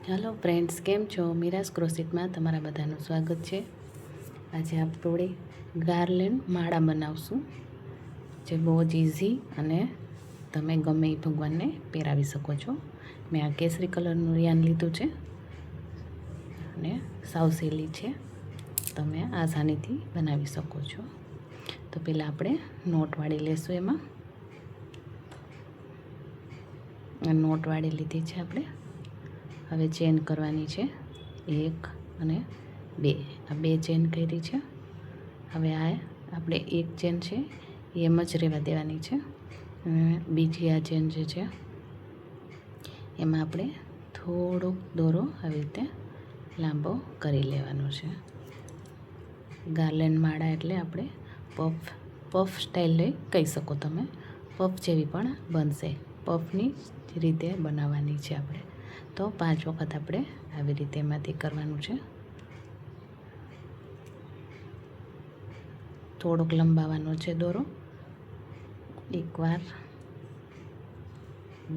Hello friends, કેમ છો? મીરાસ ક્રોશેટમાં તમારા બધાનું સ્વાગત છે. આજે આપણે ગાર્લેન્ડ માળા બનાવશું, જે બહુ જ ઇઝી અને તમે ગમે એ ભગવાનને પહેરાવી શકો છો. મેં આ કેસરી કલરનું રિયાન લીધું છે અને સાવ સહેલી છે, તમે આસાનીથી બનાવી શકો છો. તો પહેલાં આપણે નોટ વાળી લેશું. એમાં નોટ વાળી લીધી છે આપણે. હવે ચેન કરવાની છે, 1 અને 2. આ 2 ચેન કરી છે. હવે આ આપણે એક ચેન છે એમ જ રહેવા દેવાની છે. બીજી આ ચેન જે છે એમાં આપણે થોડોક દોરો આવી રીતે લાંબો કરી લેવાનો છે. ગાર્લેન્ડ માળા એટલે આપણે પફ સ્ટાઇલ કહી શકો તમે. પફ જેવી પણ બનશે. પફની જ રીતે બનાવવાની છે આપણે. તો 5 વખત આપણે આવી રીતે એમાંથી કરવાનું છે. થોડોક લંબાવવાનો છે દોરો. 1 વાર,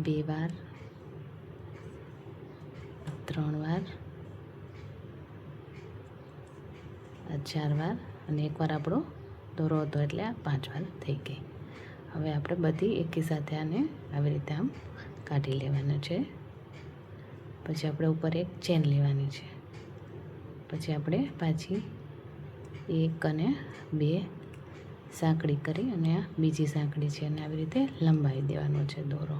2 વાર, 3 વાર, 4 વાર અને 1 વાર આપણો દોરો હતો એટલે આ 5 વાર થઈ ગઈ. હવે આપણે બધી એકી સાથે આને આવી રીતે આમ કાઢી લેવાનું છે. પછી આપણે ઉપર એક ચેન લેવાની છે. પછી આપણે પાછી 1 અને 2 સાંકળી કરી અને આ બીજી સાંકળી છે અને આવી રીતે લંબાવી દેવાનો છે દોરો.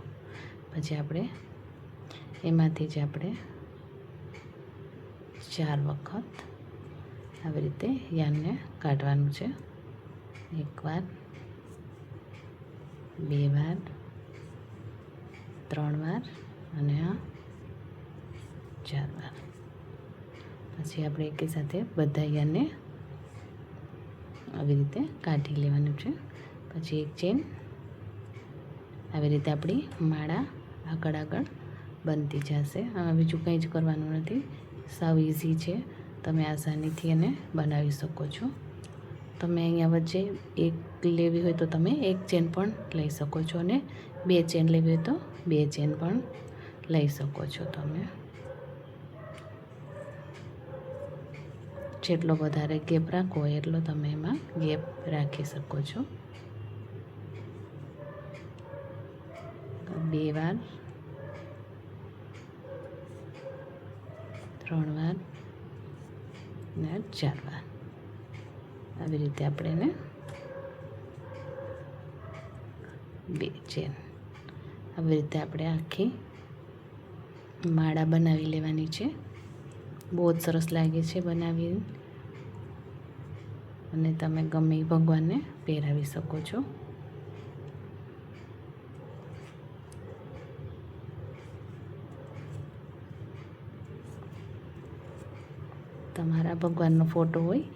પછી આપણે એમાંથી જ આપણે 4 વખત આવી રીતે યાનને કાઢવાનું છે. 1 વાર, 2 વાર, 3 વાર અને આ 4 વાર. પછી આપણે એકી સાથે બધા યાનને આવી રીતે કાઢી લેવાનું છે. પછી એક ચેન. આવી રીતે આપણી માળા આગળ બનતી જશે. આમાં બીજું કંઈ જ કરવાનું નથી. સાવ ઇઝી છે. તમે આસાનીથી એને બનાવી શકો છો. તમે અહીંયા વચ્ચે એક લેવી હોય તો તમે એક ચેન પણ લઈ શકો છો અને 2 ચેન લેવી હોય તો 2 ચેન પણ લઈ શકો છો. તમે જેટલો વધારે ગેપ રાખવો હોય એટલો તમે એમાં ગેપ રાખી શકો છો. 2 વાર, 3 વાર અને 4 વાર. આવી રીતે આપણે એને 2 ચેન. આવી રીતે આપણે આખી માળા બનાવી લેવાની છે. બહુ જ સરસ લાગે છે બનાવી અને તમે ગમે એ ભગવાનને પહેરાવી શકો છો. તમારા ભગવાનનો ફોટો હોય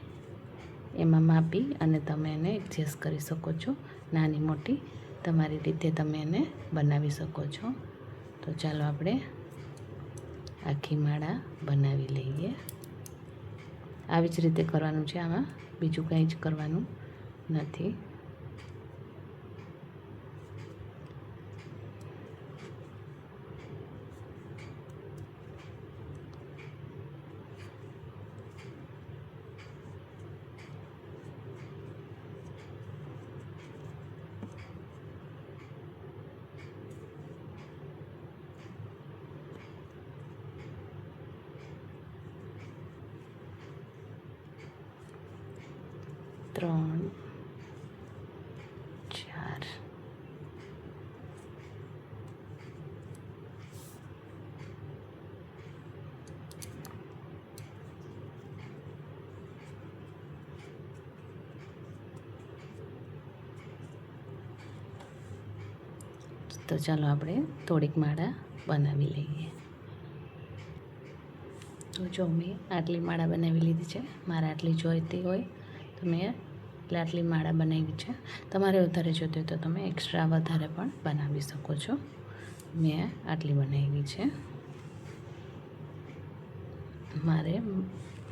એમાં માપી અને તમે એને એડજસ્ટ કરી શકો છો. નાની મોટી તમારી રીતે તમે એને બનાવી શકો છો. તો ચાલો આપણે આખી માળા બનાવી લઈએ. આવી જ રીતે કરવાનું છે. આમાં બીજું કંઈ જ કરવાનું નથી. ત્રણ, 4. તો ચાલો આપણે થોડીક માળા બનાવી લઈએ. તો જો મેં આટલી માળા બનાવી લીધી છે. મારે આટલી જોઈતી હોય તો મેં આટલી માળા બનાવી છે. તમારે વધારે જોઈતી હોય તો તમે એક્સ્ટ્રા વધારે પણ બનાવી શકો છો. મેં આટલી બનાવી છે.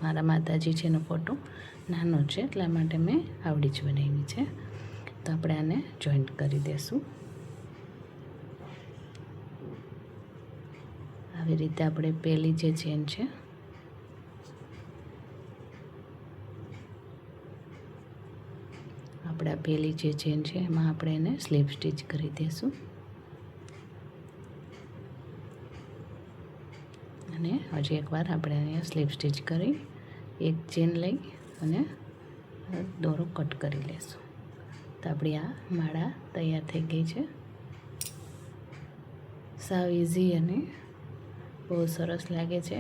મારા માતાજી છે એનો ફોટો નાનો છે એટલા માટે મેં આવડી જ બનાવી છે. તો આપણે આને જોઈન્ટ કરી દઈશું. આવી રીતે આપણે પહેલી જે ચેન છે આપણે આ પહેલી જે ચેન છે એમાં આપણે એને સ્લીપ સ્ટિચ કરી દઈશું અને હજી એકવાર આપણે અહીંયા સ્લીપ સ્ટિચ કરી એક ચેન લઈ અને દોરો કટ કરી લેશું તો આપણી આ માળા તૈયાર થઈ ગઈ છે સાવ ઇઝી અને બહુ સરસ લાગે છે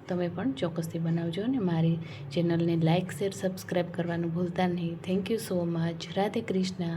તમે પણ ચોક્કસથી બનાવજો અને મારી ચેનલને લાઇક શેર સબસ્ક્રાઈબ કરવાનું ભૂલતા નહીં thank you so much Radhe Krishna